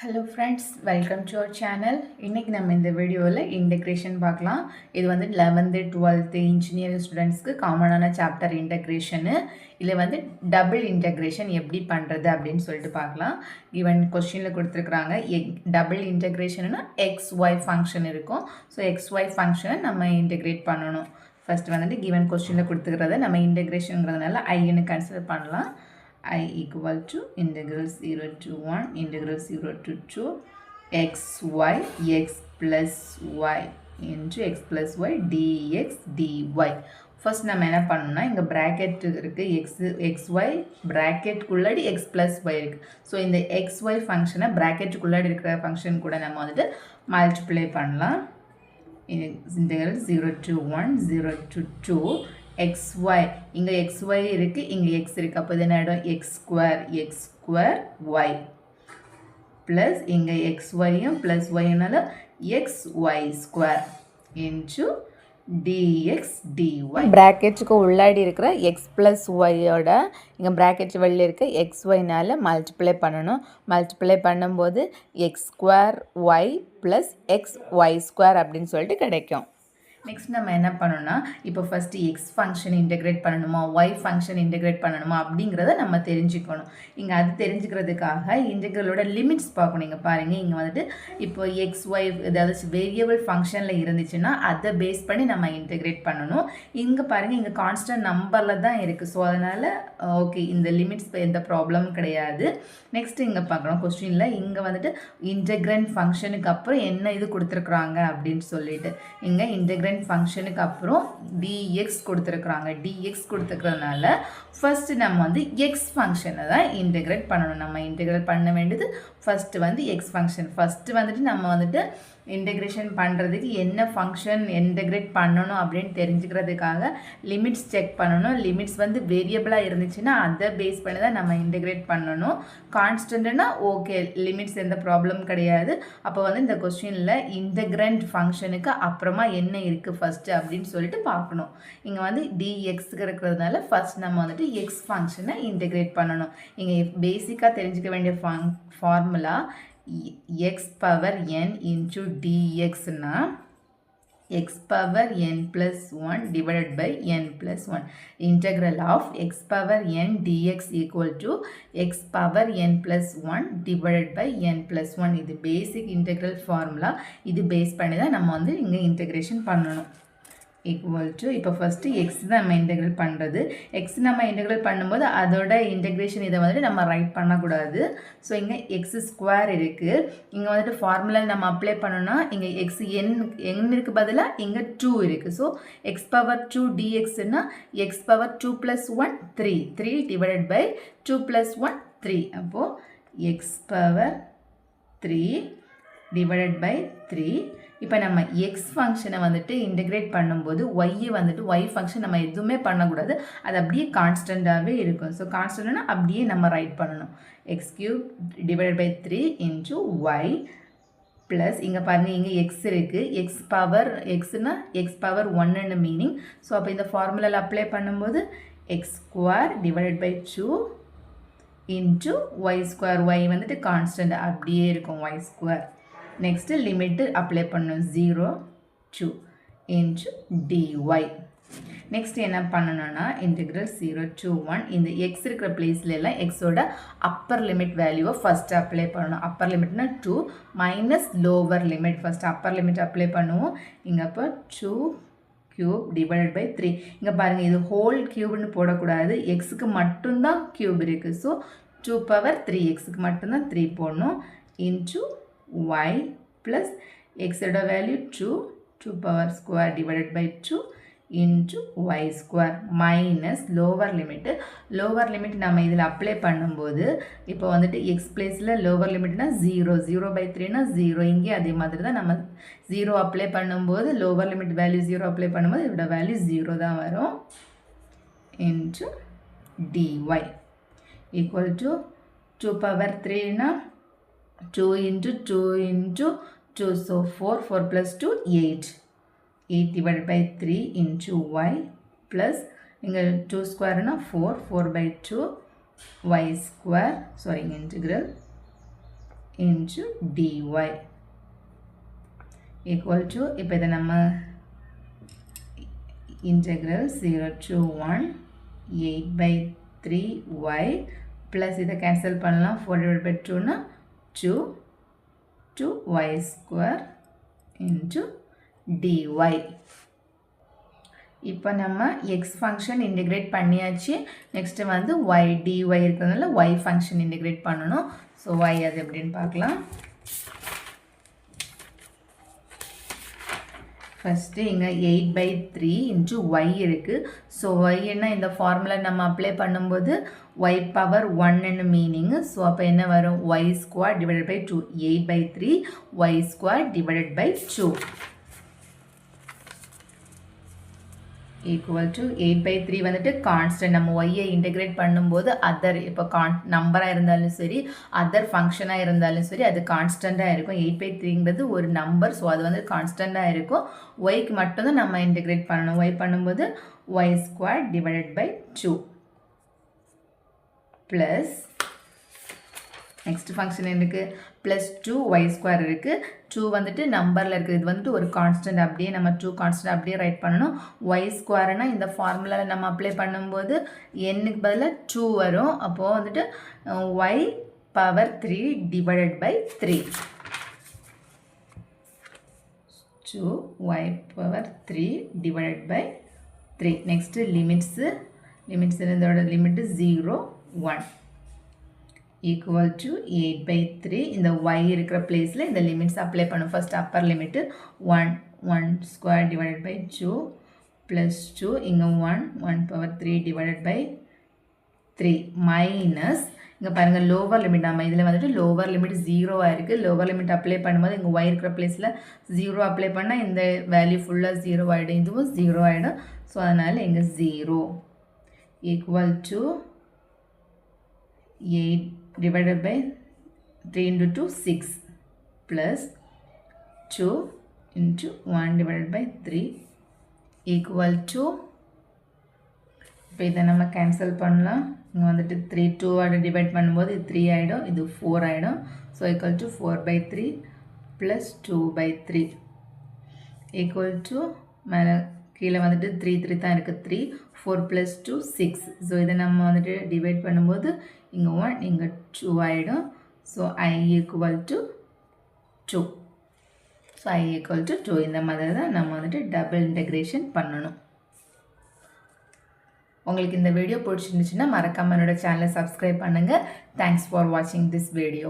Hello friends, welcome to our channel. இன்னைக்கு நம்ம இந்த வீடியோவில் இன்டெகிரேஷன் பார்க்கலாம். இது வந்து 11th 12th இன்ஜினியரிங் ஸ்டூடெண்ட்ஸ்க்கு காமனான சாப்டர் இன்டெகிரேஷனு. இதில் வந்து டபுள் இன்டெகிரேஷன் எப்படி பண்ணுறது அப்படின்னு சொல்லிட்டு பார்க்கலாம். ஈவன் கொஸ்டினில் கொடுத்துருக்குறாங்க டபுள் இன்டெகிரேஷன்னா XY ஃபங்க்ஷன் இருக்கும். ஸோ XY ஃபங்க்ஷனை நம்ம இன்டெகிரேட் பண்ணணும். ஃபர்ஸ்ட் வந்துட்டு கிவன் கொஸ்டினில் கொடுத்துக்கிறத நம்ம இன்டெகிரேஷனுங்கிறதுனால ஐன்னு கன்சிடர் பண்ணலாம். I equal to integral 0 to 1 integral 0 to 2 xy x plus y into x plus y dx dy. First நம்ம என்ன பண்ணணும்னா இங்கே ப்ராக்கெட் இருக்குது xy ப்ராக்கெட்டுக்குள்ளாடி x plus y இருக்குது. ஸோ இந்த xy ஃபங்க்ஷனை ப்ராக்கெட்டுக்குள்ளாடி இருக்கிற ஃபங்க்ஷன் கூட நம்ம வந்துட்டு மல்டிப்ளை பண்ணலாம். integral 0 to 1 0 to 2 xy இங்கே xy இருக்குது, இங்கே x இருக்குது. அப்போ இது என்ன ஆகிடும் x square y ப்ளஸ் இங்கே xyயும் ப்ளஸ் yனால xy square into dx dy. ப்ராக்கெட்டுக்கு உள்ளாடி இருக்கிற x ப்ளஸ் ஒய்யோட இங்கே ப்ராக்கெட் வெளியில் இருக்க xyனால் மல்டிப்ளை பண்ணணும். மல்டிப்ளை பண்ணும்போது x square y plus xy square அப்படின்னு சொல்லிட்டு கிடைக்கும். நெக்ஸ்ட் நம்ம என்ன பண்ணணும்னா இப்போ ஃபஸ்ட்டு எக்ஸ் ஃபங்க்ஷன் இன்டெகிரேட் பண்ணணுமா ஒய் ஃபங்க்ஷன் இன்டெகிரேட் பண்ணணுமா அப்படிங்கிறத நம்ம தெரிஞ்சுக்கணும். இங்கே அது தெரிஞ்சுக்கிறதுக்காக இன்டெகிரலோட லிமிட்ஸ் பார்க்கணும். இங்கே பாருங்கள், இங்கே வந்துட்டு இப்போ எக்ஸ் ஒய் ஏதாவது வேரியபிள் ஃபங்க்ஷனில் இருந்துச்சுன்னா அதை பேஸ் பண்ணி நம்ம இன்டெகிரேட் பண்ணணும். இங்கே பாருங்கள், இங்கே கான்ஸ்டன்ட் நம்பரில் தான் இருக்குது. ஸோ அதனால் ஓகே, இந்த லிமிட்ஸ் எந்த ப்ராப்ளமும் கிடையாது. நெக்ஸ்ட்டு இங்கே பார்க்குறோம் கொஸ்டினில் இங்கே வந்துட்டு இன்டெகிரண்ட் ஃபங்க்ஷனுக்கு அப்புறம் என்ன இது கொடுத்துருக்குறாங்க அப்படின்னு சொல்லிட்டு இங்கே இன்டெகிரண்ட் ஃபங்க்ஷனுக்கு அப்புறம் dx கொடுத்துருக்குறாங்க. dx கொடுத்துருக்கிறதுனால ஃபர்ஸ்ட் நம்ம வந்து எக்ஸ் ஃபங்க்ஷனை தான் இன்டெகிரேட் பண்ணணும். நம்ம இன்டெகிரேட் பண்ண வேண்டியது ஃபர்ஸ்ட் வந்து எக்ஸ் ஃபங்க்ஷன். ஃபர்ஸ்ட் வந்துட்டு நம்ம வந்துட்டு இன்டெகிரேஷன் பண்ணுறதுக்கு என்ன ஃபங்க்ஷன் இன்டெகிரேட் பண்ணணும் அப்படின்னு தெரிஞ்சுக்கிறதுக்காக லிமிட்ஸ் செக் பண்ணணும். லிமிட்ஸ் வந்து வேரியபிளாக இருந்துச்சுன்னா அதை பேஸ் பண்ணி தான் நம்ம இன்டெகிரேட் பண்ணணும். கான்ஸ்டன்ட்னா ஓகே, லிமிட்ஸ் எந்த ப்ராப்ளம் கிடையாது. அப்போ வந்து இந்த கொஸ்டினில் இன்டெகிரண்ட் ஃபங்க்ஷனுக்கு அப்புறமா என்ன இருக்குது ஃபஸ்ட்டு அப்படின்னு சொல்லிட்டு பார்க்கணும். இங்கே வந்து dxக்கு இருக்கிறதுனால ஃபர்ஸ்ட் நம்ம வந்துட்டு எக்ஸ் ஃபங்க்ஷனை இன்டெகிரேட் பண்ணணும். இங்கே பேசிக்காக தெரிஞ்சுக்க வேண்டிய formula x power n into dx na x power n plus 1 divided by n plus 1 integral of x power n dx equal to x power n plus 1 divided by n plus 1. இது basic integral formula. இது base பண்ணி தான் நம்ம வந்து இங்கே integration பண்ணணும். Equal to இப்போ first X தான் நம்ம இன்டெகிரேட் பண்ணுறது. எக்ஸ் நம்ம இன்டெகிரேட் பண்ணும்போது அதோட இன்டெகிரேஷன் இதை வந்துட்டு நம்ம ரைட் பண்ணக்கூடாது. ஸோ இங்கே எக்ஸ் ஸ்கொயர் இருக்குது. இங்கே வந்துட்டு ஃபார்முலா நம்ம அப்ளை பண்ணோன்னா இங்கே எக்ஸ் என் இருக்குது பதிலாக இங்கே 2 இருக்குது. ஸோ எக்ஸ் பவர் 2 டிஎக்ஸ்னா எக்ஸ் பவர் 2 + 1 3 டிவைடட் பை 2 + 1 3. அப்போது எக்ஸ் பவர் 3 டிவைடட் பை 3. இப்போ நம்ம எக்ஸ் ஃபங்க்ஷனை வந்துட்டு இன்டெகிரேட் பண்ணும்போது ஒய்யை வந்துட்டு ஒய் ஃபங்க்ஷன் நம்ம எதுவுமே பண்ணக்கூடாது, அது அப்படியே கான்ஸ்டண்ட்டாகவே இருக்கும். ஸோ கான்ஸ்டன்ட்னா அப்படியே நம்ம ரைட் பண்ணணும். X cube divided by 3 into y plus இங்கே பாருங்கள், இங்கே எக்ஸ் இருக்குது. எக்ஸ் பவர் எக்ஸ்னா எக்ஸ் பவர் 1ன்னு மீனிங். ஸோ அப்போ இந்த ஃபார்முலாவில் அப்ளை பண்ணும்போது x square divided by 2 into y square. Y வந்துட்டு கான்ஸ்டன்ட் அப்படியே இருக்கும் y square. Next limit apply பண்ணணும் 0 to into dy. நெக்ஸ்ட் என்ன பண்ணணும்னா இன்டெகிரல் 0 to 1 இந்த எக்ஸ் இருக்கிற பிளேஸ்ல எல்லாம் எக்ஸோட அப்பர் லிமிட் வேல்யூவை ஃபஸ்ட்டு அப்ளை பண்ணணும். அப்பர் லிமிட்னா 2 minus lower limit. First upper limit apply பண்ணுவோம். இங்கே அப்போ 2 கியூப் டிவைடட் பை 3. இங்கே பாருங்கள், இது ஹோல் கியூப்னு போடக்கூடாது, எக்ஸுக்கு மட்டும்தான் கியூப் இருக்குது. ஸோ 2 power 3 எக்ஸுக்கு மட்டும்தான் 3 போடணும். Into y plus x value 2 power square divided by 2 into y square minus lower limit. lower limit நம்ம இதில் அப்ளை பண்ணும்போது இப்போ வந்துட்டு x பிளேஸில் lower limitனா 0 by 3னா 0. இங்கே அதே மாதிரி தான் நம்ம 0 அப்ளை பண்ணும்போது lower limit வேல்யூ 0 அப்ளை பண்ணும்போது இதோட வேல்யூ 0 தான் வரும். into dy equal to 2 power 3னா 2 into 2 into 2, so 4 plus 2 8 divided by 3 into y plus இங்கே 2 square 4 by 2 y square, sorry, integral into dy equal to இப்போ இதை நம்ம integral 0 to 1 8 by 3y plus இதை cancel பண்ணலாம் 4 divided by 2 னா 2 2y square into dy இப்போ நம்ம x function integrate பண்ணியாச்சு நெக்ஸ்ட் வந்து y dy இருக்கிறதுனால y function integrate பண்ணணும் ஸோ y அது எப்படின்னு பார்க்கலாம் ஃபஸ்ட்டு இங்கே 8 by 3 into y இருக்குது ஸோ y என்ன இந்த ஃபார்முலா நம்ம அப்ளை பண்ணும்போது y power 1 மீனிங் ஸோ அப்போ என்ன வரும் y square divided by 2 8 by 3 y square divided by 2 equal to 8 by 3 வந்துட்டு கான்ஸ்டன்ட் நம்ம y இன்டெகிரேட் பண்ணும்போது அதர் இப்போ நம்பராக இருந்தாலும் சரி அதர் ஃபங்க்ஷனாக இருந்தாலும் சரி அது கான்ஸ்டண்ட்டாக இருக்கும் 8 by 3ங்கிறது ஒரு நம்பர் ஸோ அது வந்து கான்ஸ்டண்ட்டாக இருக்கும் ஒய்க்கு மட்டும்தான் நம்ம இன்டெகிரேட் பண்ணணும் y பண்ணும்போது y square divided by 2 plus next function எனக்கு ப்ளஸ் 2y ஸ்கொயர் இருக்குது 2 வந்துட்டு நம்பரில் இருக்குது இது வந்துட்டு ஒரு கான்ஸ்டன்ட் அப்படியே நம்ம 2 கான்ஸ்டன்ட் அப்படியே ரைட் பண்ணணும் y ஸ்கொயர்னா இந்த ஃபார்முலாவில் நம்ம அப்ளை பண்ணும்போது n-க்கு பதிலாக 2 வரும் அப்போது வந்துட்டு y power 3 divided by 3 2y power 3 divided by 3 next limits இதோட லிமிட்டு 0 1 equal to 8 by 3 இந்த y இருக்கிற பிளேஸில் இந்த லிமிட்ஸ் அப்ளை பண்ணும் first upper limit 1 square divided by 2 plus 2 இங்கே 1 பவர் 3 டிவைடட் பை 3 மைனஸ் இங்கே பாருங்கள் லோவர் லிமிட் நம்ம இதில் வந்துட்டு லோவர் லிமிட் 0 இருக்குது லோவர் லிமிட் அப்ளை பண்ணும்போது இங்கே y இருக்கிற பிளேஸில் 0 அப்ளை பண்ணால் இந்த வேல்யூ ஃபுல்லாக 0 ஆகிடும் இதுவும் 0 ஆகிடும் ஸோ அதனால் இங்கே 0 equal to 8 divided by 3 into 2 6 plus 2 into 1 divided by 3 equal to இப்போ இதை நம்ம கேன்சல் பண்ணலாம் இங்கே வந்துட்டு 3 2 டிவைட் பண்ணும்போது இது 3 ஆகிடும் இது 4 ஆகிடும் so equal to 4 by 3 plus 2 by 3 equal to மேலே கீழே வந்துட்டு 3 தான் இருக்குது 3 4 plus 2 6 ஸோ இதை நம்ம வந்துட்டு டிவைட் பண்ணும்போது இங்கே 1 இங்கே 2 ஆகிடும் so I equal to 2 so I equal to 2 இந்த மாதிரி தான் நம்ம வந்துட்டு டபுள் இன்டெகிரேஷன் பண்ணணும் உங்களுக்கு இந்த வீடியோ பிடிச்சிருந்துச்சுன்னா மறக்காம என்னோட சேனலை சப்ஸ்கிரைப் பண்ணுங்கள் தேங்க்ஸ் ஃபார் வாட்சிங் திஸ் வீடியோ